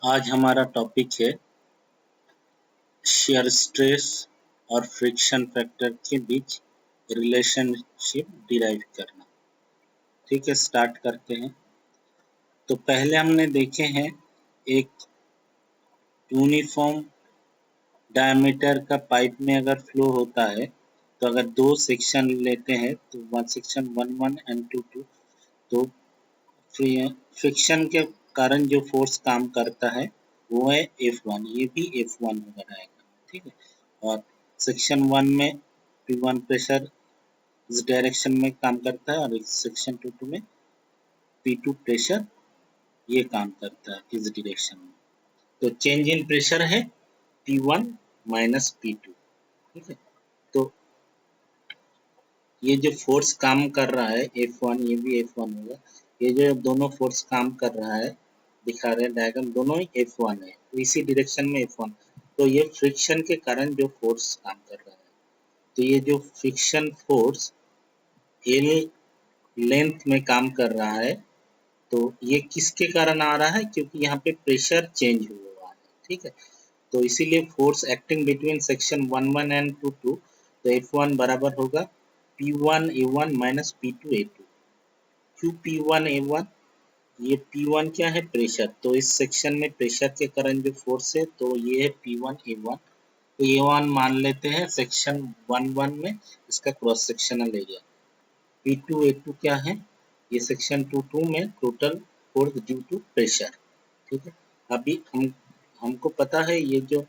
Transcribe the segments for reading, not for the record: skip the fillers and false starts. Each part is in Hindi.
आज हमारा टॉपिक है शियर स्ट्रेस और फ्रिक्शन फैक्टर के बीच रिलेशनशिप डिराइव करना। ठीक है, स्टार्ट करते हैं। तो पहले हमने देखे हैं एक यूनिफॉर्म डायमीटर का पाइप में अगर फ्लो होता है तो अगर दो सेक्शन लेते हैं तो वन सेक्शन 1 एंड 2 तो फ्रिक्शन के कारण जो फोर्स काम करता है वो है F1, ये भी F1 रहेगा। ठीक है, और सेक्शन 1 में P1 प्रेशर इस डायरेक्शन में काम करता है और सेक्शन 2 में P2 प्रेशर ये काम करता है इस डायरेक्शन में। तो चेंज इन प्रेशर है P1 माइनस P2। ठीक है, तो ये जो फोर्स काम कर रहा है F1, ये भी F1 होगा। ये जो दोनों फोर्स काम कर रहा है दिखा रहे हैं डायग्राम, दोनों ही F1 है, इसी डायरेक्शन में F1। तो ये फ्रिक्शन के कारण जो फोर्स काम कर रहा है, तो ये जो फ्रिक्शन फोर्स L लेंथ में काम कर रहा है, तो ये किसके कारण आ रहा है? क्योंकि यहाँ पे प्रेशर चेंज हुआ है। ठीक है, तो इसीलिए force acting between section 1 and 2 तो F1 बराबर होगा P1 A1 minus P2 A2। क्यों P1 A1? ये P1 क्या है? प्रेशर। तो इस सेक्शन में प्रेशर के कारण जो फोर्स है तो ये है P1 A1। तो A1 मान लेते हैं सेक्शन 1 में इसका cross sectional area. P2 A2 क्या है? ये सेक्शन 2 में total force due to pressure. ठीक है, अभी हमको पता है ये जो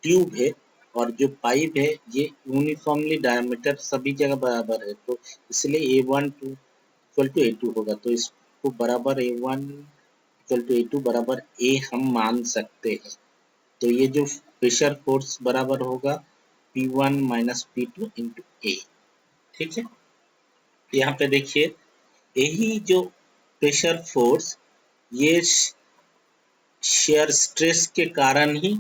ट्यूब है और जो पाइप है ये यूनिफॉर्मली डायमीटर सभी जगह बराबर है, तो इसलिए A1 इक्वल टू A2 होगा। तो इसको बराबर A1 इक्वल टू A2 बराबर A हम मान सकते हैं। तो ये जो प्रेशर फोर्स बराबर होगा P1 minus P2 into A। ठीक है, यहाँ पे देखिए यही जो प्रेशर फोर्स ये शेयर स्ट्रेस के कारण ही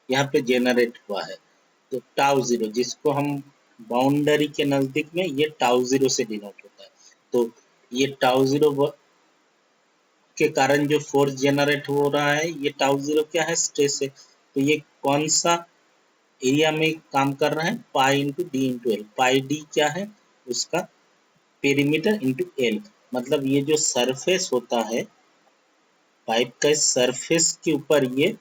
यहाँ पे जेनरेट हुआ है। तो टाउ जीरो, जिसको हम बाउंड्री के नजदीक में ये टाउ जीरो से डिनोट होता है। तो ये टाउ जीरो के कारण जो फोर्स जेनरेट हो रहा है, ये टाउ जीरो क्या है? स्ट्रेस है। तो ये कौन सा एरिया में काम कर रहा है? Pi into d into l. Pi d क्या है? उसका पेरीमीटर इंटू एल। मतलब ये जो सरफेस होता है पाइप का, इस सरफेस के ऊपर ये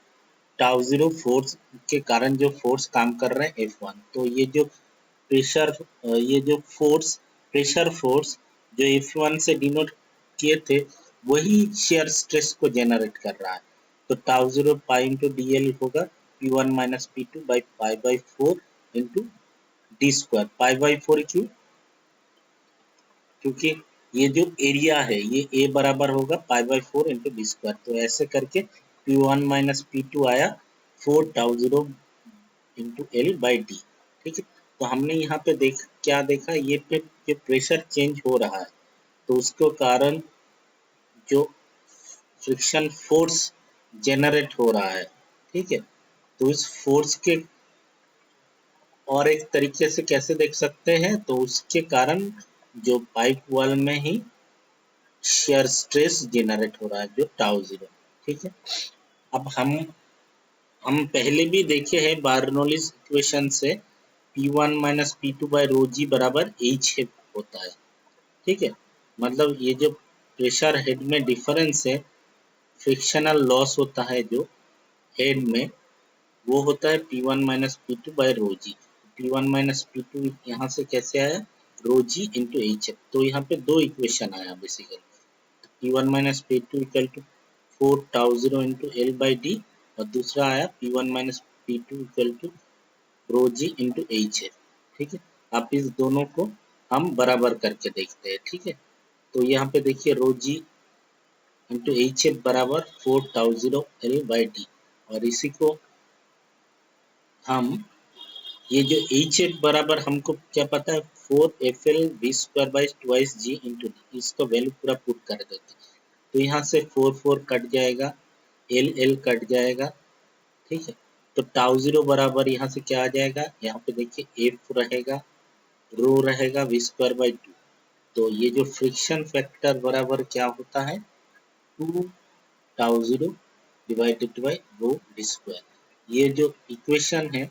टाउ जीरो फोर्स के कारण जो फोर्स काम कर रहे हैं F1। तो ये जो प्रेशर, ये जो फोर्स प्रेशर फोर्स जो F1 से डिनोट किए थे वही शेयर स्ट्रेस को जनरेट कर रहा है। तो टाउ जीरो पाई इंटू डी एल होगा P1 minus P2 by pi by 4 into D square. Pi by 4 क्यों? क्योंकि ये जो एरिया है ये ए बराबर होगा pi by 4 into D square. तो ऐसे करके P1 माइनस P2 आया 4 tau zero into L by D. ठीक है, तो हमने यहाँ पे क्या देखा, ये प्रेशर चेंज हो रहा है तो उसके कारण जो फ्रिक्शन फोर्स जेनरेट हो रहा है। ठीक है, तो इस फोर्स के और एक तरीके से कैसे देख सकते हैं, तो उसके कारण जो पाइप वॉल में ही शेयर स्ट्रेस जेनरेट हो रहा है जो टाउ जीरो। ठीक है, अब हम पहले भी देखे हैं बार्नौलीज इक्वेशन से P1 minus P2 by rho जी बराबर H होता है। ठीक है, मतलब ये जो प्रेशर हेड में डिफरेंस है, फ्रिक्शनल लॉस होता है जो हेड में, वो होता है P1 minus P2 by rho g. P1 minus P2 यहाँ से कैसे आया? Rho g into H। तो यहाँ पे दो इक्वेशन आया basically. P1 minus P2 equal to 4 tau zero into L by D, और दूसरा आया P1 minus P2 equal to rho g into H है। ठीक है, आप इस दोनों को हम बराबर करके देखते हैं। ठीक है, तो यहाँ पे देखिए रो जी इंटू एच है बराबर 4 tau zero l by D, और इसी को हम ये जो एच एफ बराबर हमको क्या पता है? 4 FL B square by twice g into D. इसका वैल्यू पूरा पुट कर देते हैं तो यहाँ से 4 कट जाएगा, एल एल कट जाएगा। ठीक है, तो टाउ जीरो बराबर यहाँ से क्या आ जाएगा? यहाँ पे देखिए एफ रहेगा, रो रहेगा वी स्क्वायर बाई 2। तो ये जो फ्रिक्शन फैक्टर बराबर क्या होता है? 2 tau zero divided by rho we square. ये जो इक्वेशन है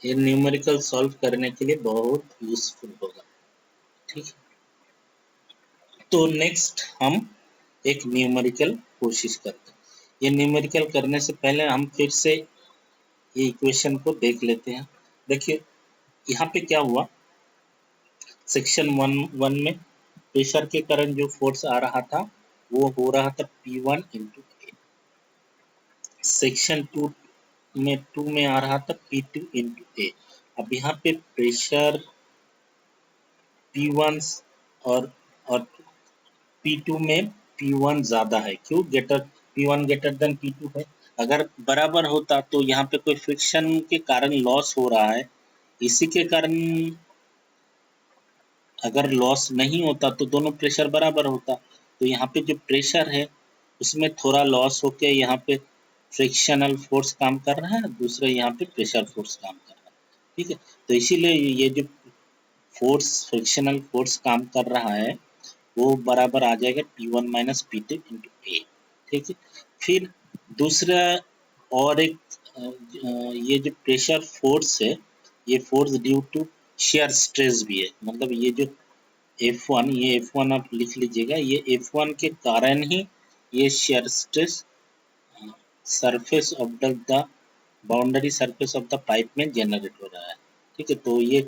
ये न्यूमेरिकल सॉल्व करने के लिए बहुत यूजफुल होगा। ठीक है, तो नेक्स्ट हम एक न्यूमेरिकल कोशिश करते हैं। ये न्यूमेरिकल करने से पहले हम फिर से ये इक्वेशन को देख लेते हैं। देखिए यहाँ पे क्या हुआ, सेक्शन वन में प्रेशर के कारण जो फोर्स आ रहा था वो हो रहा था P1 इंटू ए। सेक्शन टू में आ रहा था P2 इंटू ए। अब यहाँ पे प्रेशर P1 और P2 में P1 ज़्यादा है। क्यों? P1 ग्रेटर देन P2 है। अगर बराबर होता तो यहाँ पे कोई फ्रिक्शन के कारण लॉस हो रहा है, इसी के कारण अगर लॉस नहीं होता तो दोनों प्रेशर बराबर होता। तो यहाँ पे जो प्रेशर है उसमें थोड़ा लॉस होके यहाँ पे फ्रिक्शनल फोर्स काम कर रहा है, दूसरे यहाँ पे प्रेशर फोर्स काम कर रहा है। ठीक है, तो इसीलिए ये जो फोर्स फ्रिक्शनल फोर्स काम कर रहा है वो बराबर आ जाएगा P1 माइनस P2 इंटू ए। ठीक है, फिर दूसरा और एक ये जो प्रेशर फोर्स है ये force due to shear stress भी है। मतलब ये जो F1, ये F1 आप लिख लीजिएगा, ये F1 के कारण ही ये shear stress surface of the boundary surface of the pipe में जनरेट हो रहा है। ठीक है, तो ये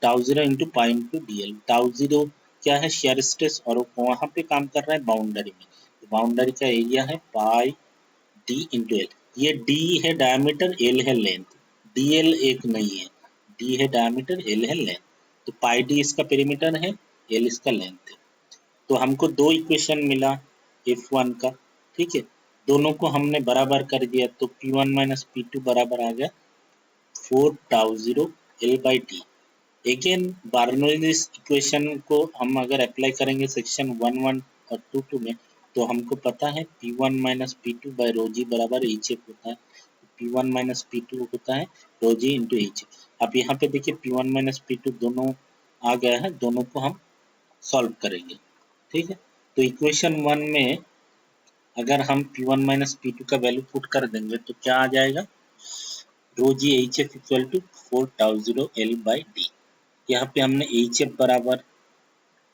tau zero into pi into D L. Tau zero क्या है? शेयर स्ट्रेस, और वो वहाँ पे काम कर रहा है बाउंड्री में। तो बाउंड्री का एरिया है पाई डी इंटू एल। ये डी है डायमीटर, एल है लेंथ। डी एल एक नहीं है, डी है डायमीटर, एल है लेंथ। तो पाई डी इसका पेरीमीटर है, एल इसका लेंथ है। तो हमको दो इक्वेशन मिला F1 का। ठीक है, दोनों को हमने बराबर कर दिया तो P1 माइनस P2 बराबर आ गया 4 tau zero l by t. Again Bernoulli's equation को हम अगर अप्लाई करेंगे सेक्शन 1 और 2 में तो हमको पता है P1 minus P2 by rho जी बराबर एच एफ होता है। P1 माइनस P2 होता है रो जी इंटू एच। अब यहाँ पे देखिए P1 माइनस P2 दोनों आ गया है, दोनों को हम सॉल्व करेंगे। ठीक है, तो इक्वेशन 1 में अगर हम P1 माइनस P2 का वैल्यू पुट कर देंगे तो क्या आ जाएगा, rho g h f equal to 4 tau zero l by d. यहाँ पे हमने एच एफ बराबर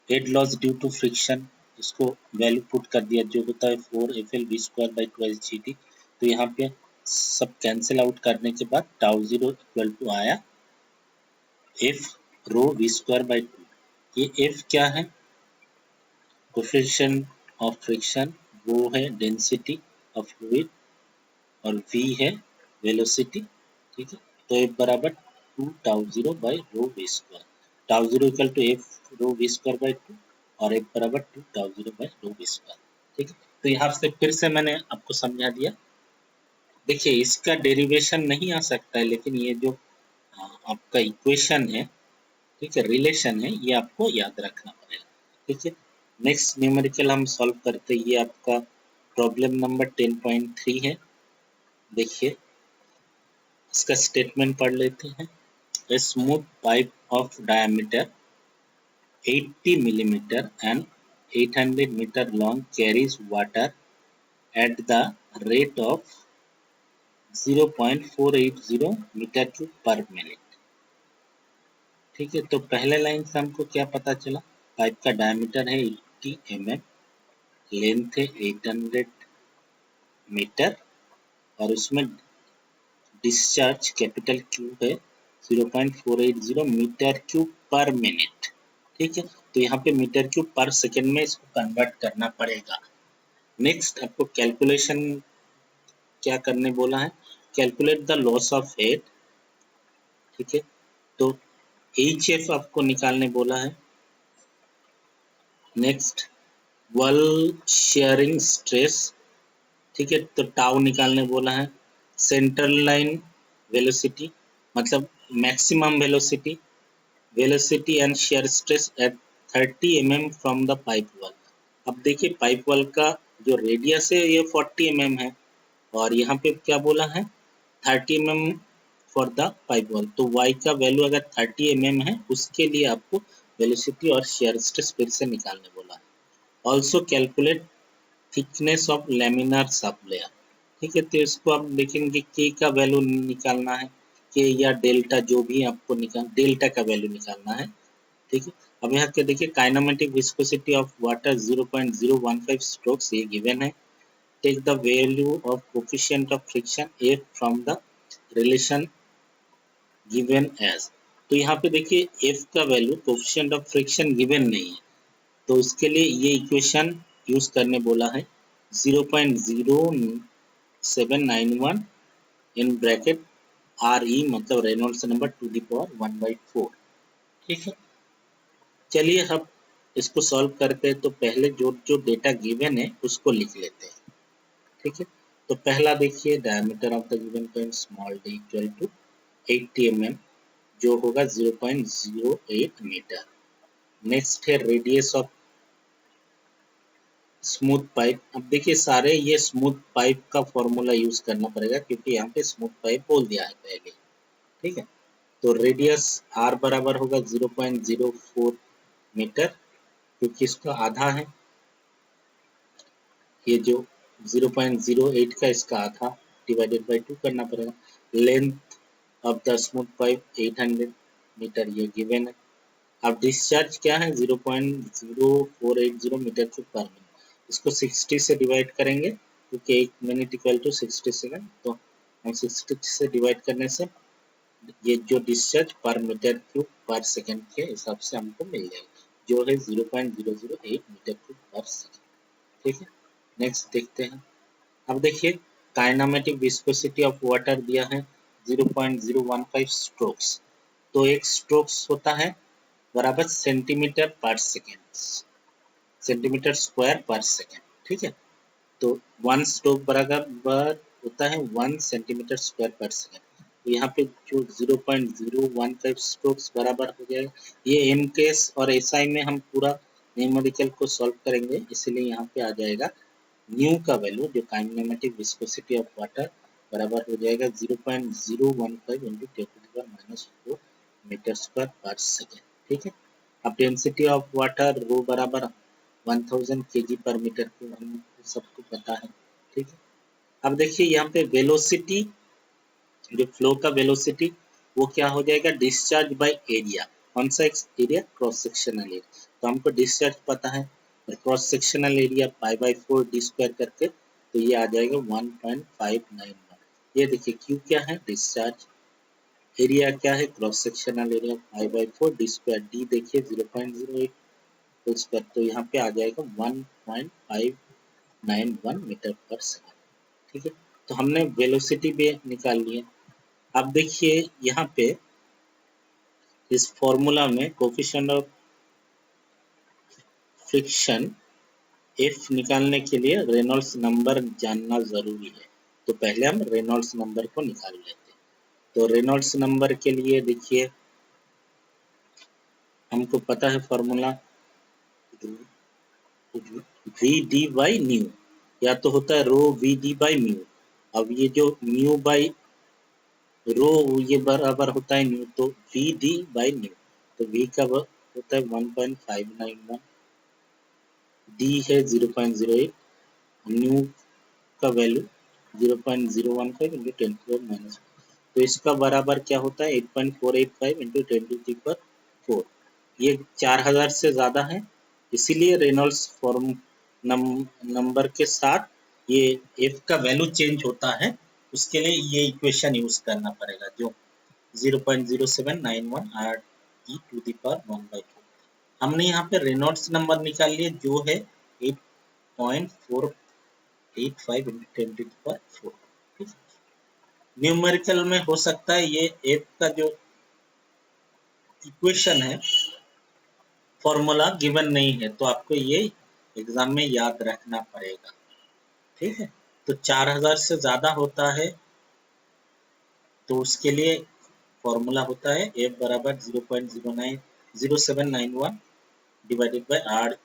head loss due to friction, इसको वैल्यू पुट कर दिया जो होता है 4 f l v square by 12 g t. तो यहाँ पे सब कैंसिल आउट करने के बाद टाउ जीरो इक्वल टू आया f rho we square by 2। ये एफ क्या है? कोफिशिएंट ऑफ फ्रिक्शन, वो है डेंसिटी ऑफ फ्लूइड, और v है वेलोसिटी। ठीक है, तो एफ बराबर 2 tau zero by rho we square. Tau zero equal to F rho we square by 2 और एफ बराबर 2 tau zero by rho we square. ठीक है, तो यहाँ से फिर से मैंने आपको समझा दिया। देखिए इसका डेरिवेशन नहीं आ सकता है, लेकिन ये जो आपका इक्वेशन है, ठीक है, रिलेशन है, ये आपको याद रखना पड़ेगा। ठीक है, नेक्स्ट न्यूमेरिकल हम सॉल्व करते हैं। ये आपका प्रॉब्लम नंबर 10.3 है। देखिए इसका स्टेटमेंट पढ़ लेते हैं। A smooth pipe of diameter 80 millimeter and 800 meter long carries water at the rate of 0.480 meter cube per minute। ठीक है, तो पहले लाइन से हमको क्या पता चला, पाइप का डायमीटर है 80 mm, लेंथ है 800 मीटर, और उसमें डिस्चार्ज कैपिटल क्यू है 0.480 मीटर क्यूब पर मिनट। ठीक है, तो यहाँ पे मीटर क्यूब पर सेकेंड में इसको कन्वर्ट करना पड़ेगा। नेक्स्ट आपको कैलकुलेशन क्या करने बोला है, calculate the loss of head. ठीक है, तो एच एफ आपको निकालने बोला है। Next wall sharing stress. ठीक है, तो टाउ निकालने बोला है। सेंट्रल लाइन वेलोसिटी मतलब maximum velocity, velocity and shear stress eight 30 mm from the pipe wall. अब देखिए पाइप वॉल का जो रेडियस है ये 40 mm है, और यहाँ पे क्या बोला है 30 mm for the pipe wall. तो y का वैल्यू अगर 30 mm है उसके लिए आपको वेलोसिटी और शेयर स्ट्रेस फिर से निकालने बोला है। Also calculate thickness of laminar sub layer. ठीक है, तो इसको आप देखेंगे के का वैल्यू निकालना है, के या डेल्टा जो भी आपको डेल्टा का वैल्यू निकालना है। ठीक है, अब यहाँ के देखिए kinematic viscosity of water 0.015 stokes ये गिवन है। Take the value of coefficient of friction F from the relation given as. तो यहाँ पे देखिए एफ का value coefficient of friction given नहीं है, तो उसके लिए ये इक्वेशन यूज करने बोला है 0.0791 इन ब्रैकेट आर ई मतलब Reynolds number two the power 1/4। ठीक है, चलिए अब इसको सॉल्व करते हैं। तो पहले जो जो डेटा गिवन है उसको लिख लेते हैं। ठीक है, तो पहला देखिए diameter of the given point small D equal to 80 mm जो होगा 0.08 मीटर। नेक्स्ट है रेडियस ऑफ स्मूथ पाइप। अब देखिए सारे ये स्मूथ पाइप का फॉर्मूला यूज करना पड़ेगा क्योंकि यहाँ पे स्मूथ पाइप बोल दिया है पहले। ठीक है, तो रेडियस आर बराबर होगा 0.04 मीटर क्योंकि इसका आधा है, ये जो 0.08 का इसका आधा डिवाइडेड बाय 2 करना पड़ेगा। Length of the smooth pipe 800 metre ये गिवन है। अब डिस्चार्ज क्या है 0.0480 मीटर क्यूब पर मिनट। इसको 60 से डिवाइड करेंगे क्योंकि 1 मिनट इक्वल टू 60 सेकंड, तो हम 60 से डिवाइड करने से ये जो डिस्चार्ज पर मीटर क्यूब पर सेकंड के हिसाब से हमको मिल जाएगा जो है 0.008 मीटर क्यूब पर सेकंड। ठीक है, नेक्स्ट देखते हैं। अब देखिए काइनेमेटिक विस्कोसिटी ऑफ वाटर दिया है 0.015 स्ट्रोक्स। तो एक स्ट्रोक्स होता है बराबर सेंटीमीटर पर सेकेंड, सेंटीमीटर स्क्वायर पर सेकेंड। ठीक है, तो 1 स्ट्रोक बराबर होता है 1 सेंटीमीटर स्क्वायर पर सेकेंड। तो यहाँ पे जो 0.015 स्ट्रोक्स बराबर हो जाएगा। ये इन केस और एसआई में हम पूरा न्यूमेरिकल को सॉल्व करेंगे, इसलिए यहाँ पे आ जाएगा न्यू का वैल्यू जो काइनेमेटिक विस्कोसिटी ऑफ वाटर बराबर हो जाएगा 0.015 इंटू 10⁻⁴ मीटर स्क्वायर पर सेकेंड। ठीक है, अब डेंसिटी ऑफ वाटर रो बराबर 1000 kg पर मीटर क्यूब हम सबको पता है। ठीक है, अब देखिए यहाँ पे वेलोसिटी जो फ्लो का वेलोसिटी वो क्या हो जाएगा डिस्चार्ज बाय एरिया। कौन सा एरिया? Cross sectional area. तो हमको डिस्चार्ज पता है और cross sectional area π/4 d square करके तो ये आ जाएगा 1.591। ये देखिए क्यू क्या है डिस्चार्ज, एरिया क्या है cross sectional area π/4 d square, D देखिए 0.08 तो स्क्वायर, तो यहाँ पे आ जाएगा 1.591 मीटर पर सेकंड। ठीक है, तो हमने वेलोसिटी भी निकाल लिया। अब देखिए यहाँ पे इस फॉर्मूला में कोफिशिएंट ऑफ फ्रिक्शन एफ निकालने के लिए रेनॉल्ड्स नंबर जानना जरूरी है। तो पहले हम रेनॉल्ड्स नंबर को निकाल लेते हैं। तो रेनॉल्ड्स नंबर के लिए देखिए हमको पता है formula V D by nu, या तो होता है rho V D by mu. अब ये जो म्यू बाई रो ये बराबर होता है न्यू, तो वी डी बाई न्यू, तो वी का होता है 1.591, डी है 0.08, न्यू का वैल्यू 0.015 इंटू 10⁻⁴, तो इसका बराबर क्या होता है 8.485 इंटू 10⁻⁴। ये 4000 से ज़्यादा है, इसीलिए रेनॉल्ड्स फॉर्म नंबर के साथ ये एफ का वैल्यू चेंज होता है। उसके लिए ये इक्वेशन यूज करना पड़ेगा जो 0.0791 R E to the power 1/4। हमने यहाँ पे रेनॉल्ड्स नंबर निकाल लिए जो है 8.485 इंटू 10⁻⁴। न्यूमेरिकल में हो सकता है ये एफ का जो इक्वेशन है फॉर्मूला गिवन नहीं है, तो आपको ये एग्जाम में याद रखना पड़ेगा। ठीक है, तो 4000 से ज्यादा होता है तो उसके लिए फॉर्मूला होता है एफ बराबर 0.0791 divided by R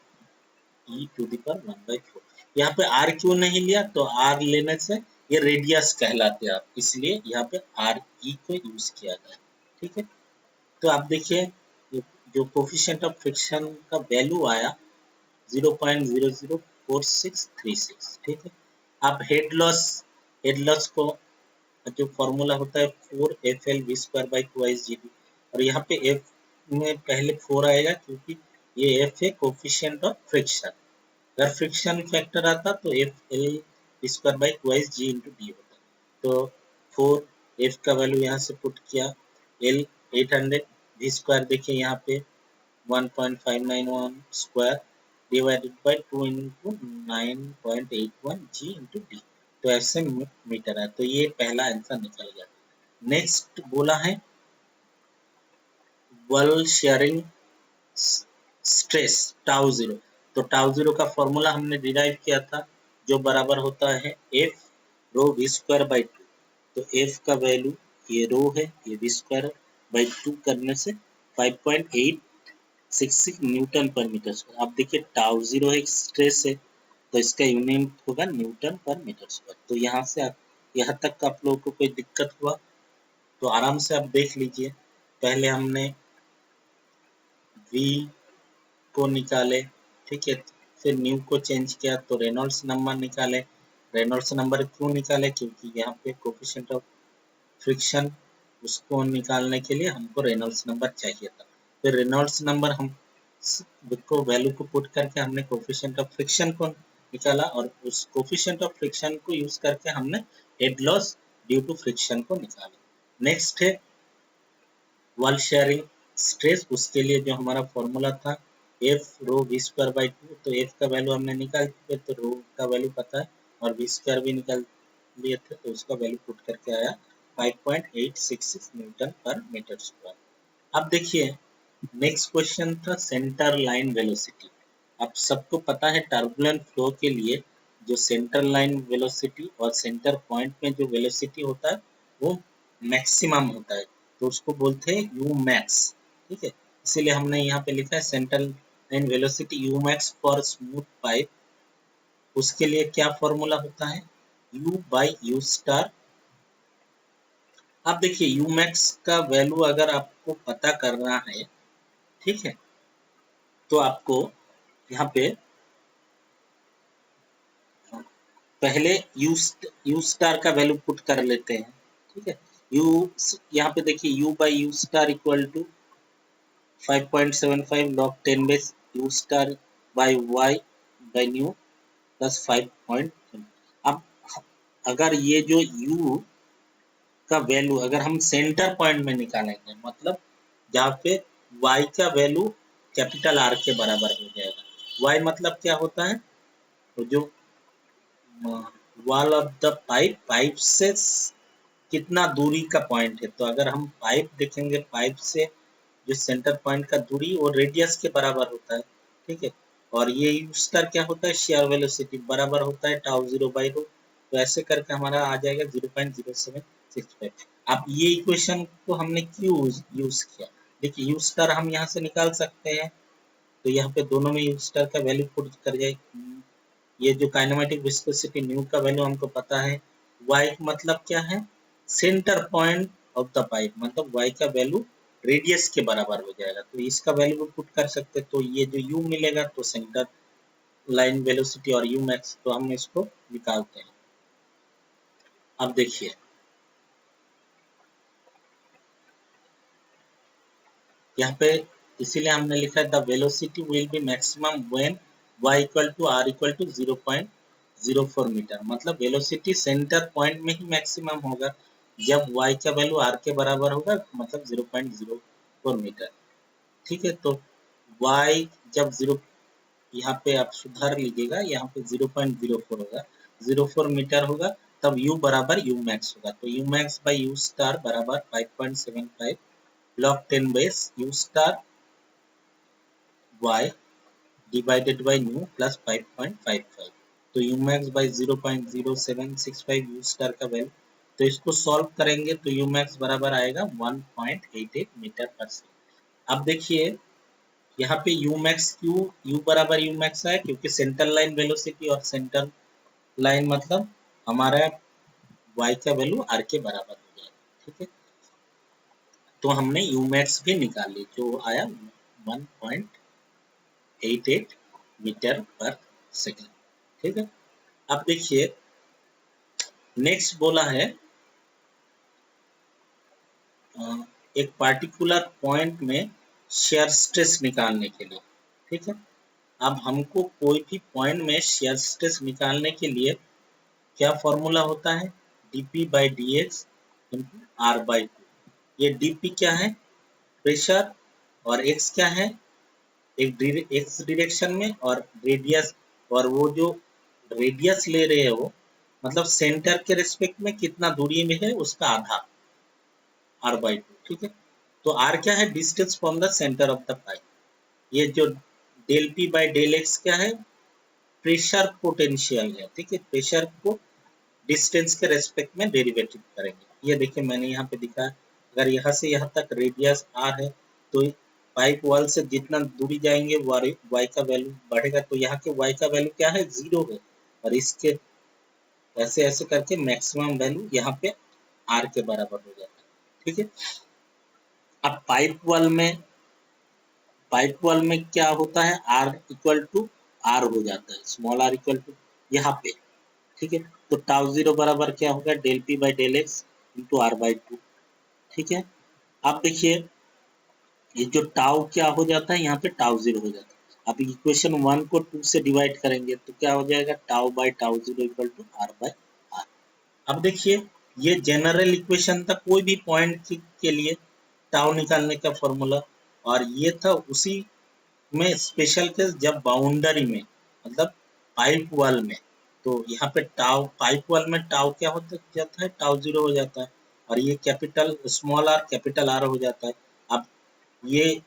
E to the power 1/4। यहाँ पे आर क्यों नहीं लिया? तो आर लेने से ये रेडियस कहलाते हैं, इसलिए यहाँ पे आर ई को यूज किया गया। ठीक है, तो आप देखिए जो कोफिशिएंट ऑफ फ्रिक्शन का वैल्यू आया 0.00 4636, ठीक है। अब हेड लॉस को जो फॉर्मूला होता है 4FL V²/2IGD, और यहाँ पे F में पहले 4 आएगा क्योंकि ये F है कोफिशिएंट ऑफ फ्रिक्शन। अगर फ्रिक्शन फैक्टर आता तो FL V²/2G इंटू डी होता। तो 4 F का वैल्यू यहाँ से पुट किया, L 800, V² देखिए यहाँ पे 1.591 square divided by 2 into 9.81 G into D, तो ऐसे मीटर है। तो ये पहला आंसर निकल गया। नेक्स्ट बोला है wall sharing stress tau zero. तो टाउ जीरो का फॉर्मूला हमने डिराइव किया था, जो बराबर होता है एफ रो V²/2। तो एफ का वैल्यू ये रो है, ये V²/2 करने से 5.866 न्यूटन पर मीटर स्क्वायर। आप देखिए टाउ जीरो एक स्ट्रेस है, तो इसका यूनिट होगा न्यूटन पर मीटर स्क्वायर। तो यहाँ से यहाँ तक आप लोगों को कोई दिक्कत हुआ तो आराम से आप देख लीजिए। पहले हमने V को निकाले, ठीक है, फिर न्यू को चेंज किया तो रेनॉल्ड्स नंबर निकाले। रेनॉल्ड्स नंबर क्यों निकाले, क्योंकि यहाँ पे कोफिशिएंट ऑफ फ्रिक्शन, उसको निकालने के लिए हमको रेनॉल्ड्स नंबर चाहिए था। फिर रेनॉल्ड्स नंबर हम को वैल्यू को पुट करके हमने कोफिशिएंट ऑफ फ्रिक्शन को निकाला, और उस कोफिशिएंट ऑफ फ्रिक्शन को यूज करके हमने head loss due to friction को निकाला। नेक्स्ट है वॉल शेयरिंग स्ट्रेस, उसके लिए जो हमारा फॉर्मूला था एफ रो V²/2, तो एफ का वैल्यू हमने निकाल चुके, तो रो का वैल्यू पता है और V² भी निकाल लिए थे, तो उसका वैल्यू पुट करके आया 5.866 न्यूटन पर मीटर स्क्वायर। अब देखिए नेक्स्ट क्वेश्चन था सेंटर लाइन वेलोसिटी। अब सबको पता है टर्बुलेंट फ्लो के लिए जो सेंटर लाइन वेलोसिटी और सेंटर पॉइंट में जो वेलोसिटी होता है वो मैक्सिमम होता है, तो उसको बोलते हैं यू मैक्स, ठीक है। इसीलिए हमने यहाँ पे लिखा है centre line velocity you max for smooth pipe. उसके लिए क्या फॉर्मूला होता है U/U*। अब देखिए यू मैक्स का वैल्यू अगर आपको पता करना है, ठीक है, तो आपको यहाँ पे पहले U* का वैल्यू पुट कर लेते हैं, ठीक है। यू यहाँ पे देखिए U/U* equal to 5.75 log 10 base U* by Y by nu plus 5. अब अगर ये जो U का वैल्यू अगर हम सेंटर पॉइंट में निकालेंगे, मतलब जहाँ पे Y का वैल्यू कैपिटल R के बराबर हो जाएगा। Y मतलब क्या होता है, तो जो वॉल ऑफ द पाइप से कितना दूरी का पॉइंट है। तो अगर हम पाइप देखेंगे, पाइप से जो सेंटर पॉइंट का दूरी वो रेडियस के बराबर होता है, ठीक है। और ये U* क्या होता है, शेयर वेलोसिटी बराबर होता है टाउ जीरो बाई रो। तो ऐसे करके हमारा आ जाएगा 0.0765। अब ये इक्वेशन को हमने क्यों यूज किया, देखिए U* हम यहाँ से निकाल सकते हैं, तो यहाँ पे दोनों में U* का वैल्यू पुट कर जाए। ये जो काइनेमेटिक विस्कोसिटी न्यू का वैल्यू हमको पता है। Y मतलब क्या है, centre point of the pipe, मतलब Y का वैल्यू रेडियस के बराबर हो जाएगा, तो इसका वैल्यू पुट कर सकते हैं। तो ये जो U मिलेगा तो सेंटर लाइन वेलोसिटी और U मैक्स, तो हम इसको निकालते हैं। अब देखिए यहाँ पे इसीलिए हमने लिखा है the velocity will be maximum when y equal to r equal to 0.04 metre, मतलब वेलोसिटी सेंटर पॉइंट में ही मैक्सिमम होगा जब y का वैल्यू r के बराबर होगा, मतलब 0.04 मीटर, ठीक है। तो y जब 0, यहाँ पे आप सुधार लीजिएगा, यहाँ पे 0.04 होगा, 04 मीटर होगा, तब u बराबर u मैक्स होगा। तो u मैक्स बाई U* बराबर 5.75 log 10 base U* y divided by nu plus 5.55। तो U max by 0.0765 U* का वैल्यू, तो इसको सॉल्व करेंगे तो U max बराबर आएगा 1.88 मीटर पर सेकंड। अब देखिए यहाँ पे U max क्यों U बराबर U max है, क्योंकि सेंटर लाइन वेलोसिटी और सेंटर लाइन मतलब हमारा y का वैल्यू r के बराबर हो जाएगा, ठीक है। तो हमने U max भी निकाल ली, जो आया 1.88 मीटर पर सेकंड। ठीक है। अब देखिए नेक्स्ट बोला है एक पार्टिकुलर पॉइंट में शेयर स्ट्रेस निकालने के लिए। ठीक है, अब हमको कोई भी पॉइंट में शेयर स्ट्रेस निकालने के लिए क्या फॉर्मूला होता है, dp by D X into R by two. ये dp क्या है, प्रेशर, और x क्या है, एक एक्स डायरेक्शन में और रेडियस, और वो जो रेडियस ले रहे हो मतलब सेंटर के रिस्पेक्ट में कितना दूरी में है उसका आधा, आर बाई टू। ठीक है, तो आर क्या है, distance from the centre of the pipe. ये जो del P by del X क्या है, प्रेशर पोटेंशियल है। ठीक है, प्रेशर को डिस्टेंस के रेस्पेक्ट में डेरिवेटिव करेंगे। ये देखिए मैंने यहाँ पे दिखा, अगर यहाँ से यहाँ तक रेडियस आर है तो पाइप वॉल से जितना दूरी जाएंगे वाई का वैल्यू बढ़ेगा, तो यहाँ के वाई का वैल्यू क्या है, 0 है, और इसके ऐसे ऐसे करके मैक्सिमम वैल्यू यहाँ पे आर के बराबर हो जाता है। ठीक है, अब पाइप वॉल में क्या होता है, आर इक्वल टू आर हो जाता है, स्मॉल आर इक्वल टू यहाँ पे। ठीक है, तो टाउ जीरो बराबर क्या होगा, del P by del X into R by two. ठीक है, अब देखिए ये जो टाउ क्या हो जाता है, यहाँ पे टाउ जीरो हो जाता है। अब इक्वेशन 1 को 2 से डिवाइड करेंगे तो क्या हो जाएगा, tau by tau zero equal to R by R. अब देखिए ये जनरल इक्वेशन था कोई भी पॉइंट के लिए टाउ निकालने का फॉर्मूला, और ये था उसी में स्पेशल केस जब बाउंड्री में मतलब पाइप वॉल में, तो यहाँ पे टाउ पाइप वॉल में टाउ क्या होता जाता है, टाउ जीरो हो जाता है, और ये capital small are capital R हो जाता है। अब ये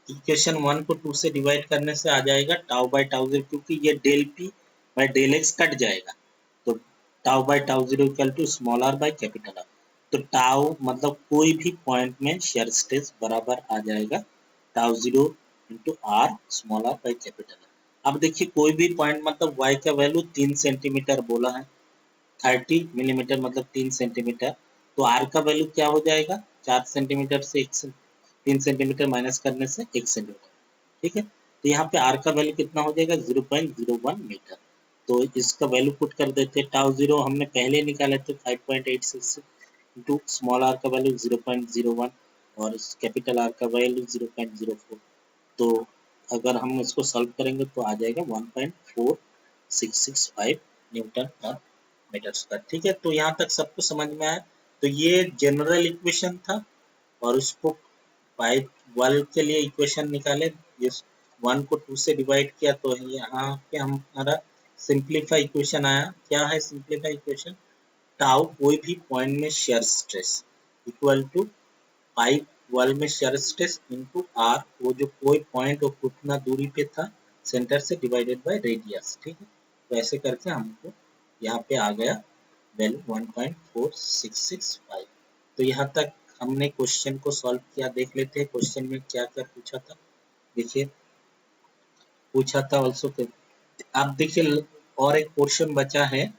इक्वेशन 1 को 2 से डिवाइड करने से आ जाएगा टाउ बाई टाउ जीरो, क्योंकि ये del P by del X cut जाएगा, तो tau by tau zero equal to small R by capital R. तो टाउ मतलब कोई भी पॉइंट में शेयर स्ट्रेस बराबर आ जाएगा tau zero into R small R by capital R. अब देखिए कोई भी पॉइंट मतलब वाई का वैल्यू 3 सेंटीमीटर बोला है, 30 मिलीमीटर मतलब 3 सेंटीमीटर, तो आर का वैल्यू क्या हो जाएगा, 4 सेंटीमीटर से 3 सेंटीमीटर माइनस करने से 1 सेंटीमीटर। ठीक है, तो यहाँ पे आर का वैल्यू कितना हो जाएगा, 0.01 मीटर। तो इसका वैल्यू पुट कर देते हैं, टाउ जीरो हमने पहले निकाले थे 5.86 इंटू स्मॉल आर का वैल्यू 0.01 और कैपिटल आर का वैल्यू 0.04। तो अगर हम इसको सॉल्व करेंगे तो आ जाएगा 1.4665 न्यूटन पर मीटर स्क्वायर। ठीक है, तो यहाँ तक सबको समझ में आया। तो ये जनरल इक्वेशन था, और उसको पाइप वॉल के लिए इक्वेशन निकाले, जिस 1 को 2 से डिवाइड किया तो यहाँ पे हमारा सिंप्लीफाई इक्वेशन आया। क्या है सिंप्लीफाई इक्वेशन, टाउ कोई भी पॉइंट में shear stress equal to pipe wall में शेयर स्ट्रेस इनटू आर, वो जो कोई पॉइंट वो कितना दूरी पे था सेंटर से, डिवाइडेड बाय रेडियस। ठीक है, तो ऐसे करके हमको यहाँ पे आ गया वैल्यू 1.4665। तो यहाँ तक हमने क्वेश्चन को सॉल्व किया, देख लेते हैं क्वेश्चन में क्या क्या पूछा था। देखिए पूछा था ऑल्सो, अब देखिए और एक पोर्शन बचा है,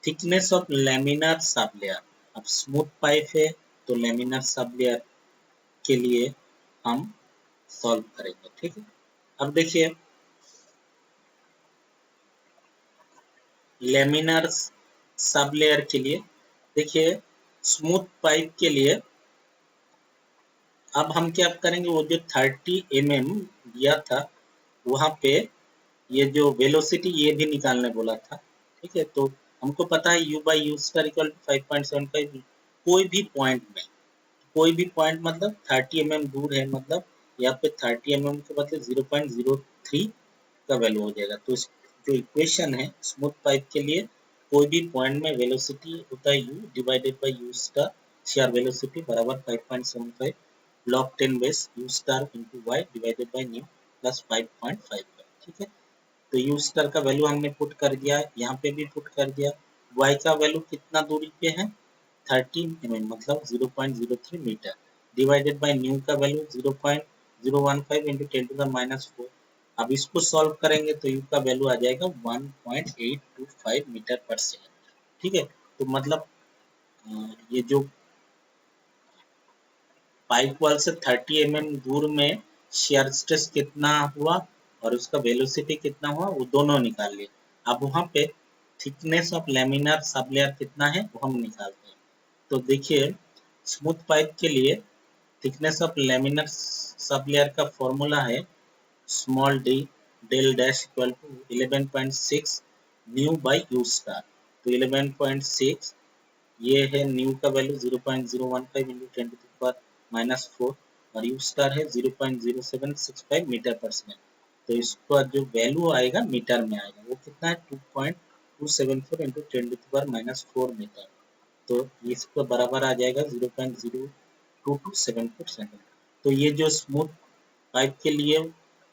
thickness of laminar sub layer. अब स्मूथ पाइप है तो लेमिनार सब लेयर के लिए हम सॉल्व करेंगे। ठीक है, अब देखिए लेमिनार सब लेयर के लिए, देखिए स्मूथ पाइप के लिए अब हम क्या करेंगे, वो जो 30 mm दिया था वहाँ पे ये जो वेलोसिटी ये भी निकालने बोला था। ठीक है, तो हमको पता है u by U square equal to 5.75। कोई भी पॉइंट में कोई भी पॉइंट मतलब 30 mm दूर है, मतलब यहाँ पे 30 mm के बदले 0.03 का वैल्यू हो जाएगा। तो जो इक्वेशन है स्मूथ पाइप के लिए, कोई भी पॉइंट में वेलोसिटी होता है u divided by u star, shear velocity बराबर 5.75 log 10 base u star into y divided by nu plus 5.5। ठीक है, तो u स्टार का वैल्यू हमने पुट कर दिया, यहाँ पे भी पुट कर दिया। y का वैल्यू कितना दूरी पे है, 30 mm मतलब 0.03 मीटर, डिवाइडेड बाय न्यू का value 0.015 into 10 to the minus 4। अब इसको सॉल्व करेंगे तो u का वैल्यू आ जाएगा 1.825 मीटर पर सेकंड। ठीक है, तो मतलब ये जो पाइप वॉल से 30 mm दूर में शेयर स्ट्रेस कितना हुआ और उसका वेलोसिटी कितना हुआ वो दोनों निकाल लिए। अब वहाँ पे thickness of laminar sub layer कितना है वो हम निकालते हैं। तो देखिए स्मूथ पाइप के लिए thickness of laminar sublayer का फॉर्मूला है small d del dash equal to 11.6 nu by u star. तो 11.6 ये है न्यू का value 0.015 into 10 to the power -4 और यू स्टार है 0.0765 मीटर पर सेकेंड। तो इसका जो वैल्यू आएगा मीटर में आएगा वो कितना है 2.274 into 10 to the power -4 metre. तो इसको बराबर आ जाएगा 0.02274 सेकेंड। तो ये जो स्मूथ पाइप के लिए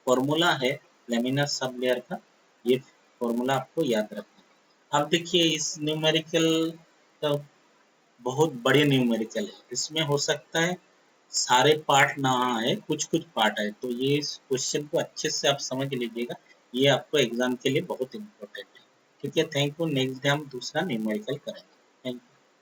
फॉर्मूला है लेमिनर सब लेयर का, ये फॉर्मूला आपको याद रखना है। अब देखिए इस न्यूमेरिकल का बहुत बड़े न्यूमेरिकल है, इसमें हो सकता है सारे पार्ट ना आए, कुछ कुछ पार्ट आए। तो ये इस क्वेश्चन को अच्छे से आप समझ लीजिएगा, ये आपको एग्जाम के लिए बहुत इंपॉर्टेंट है। ठीक है, थैंक यू। नेक्स्ट डे हम दूसरा न्यूमेरिकल करेंगे। Thank you.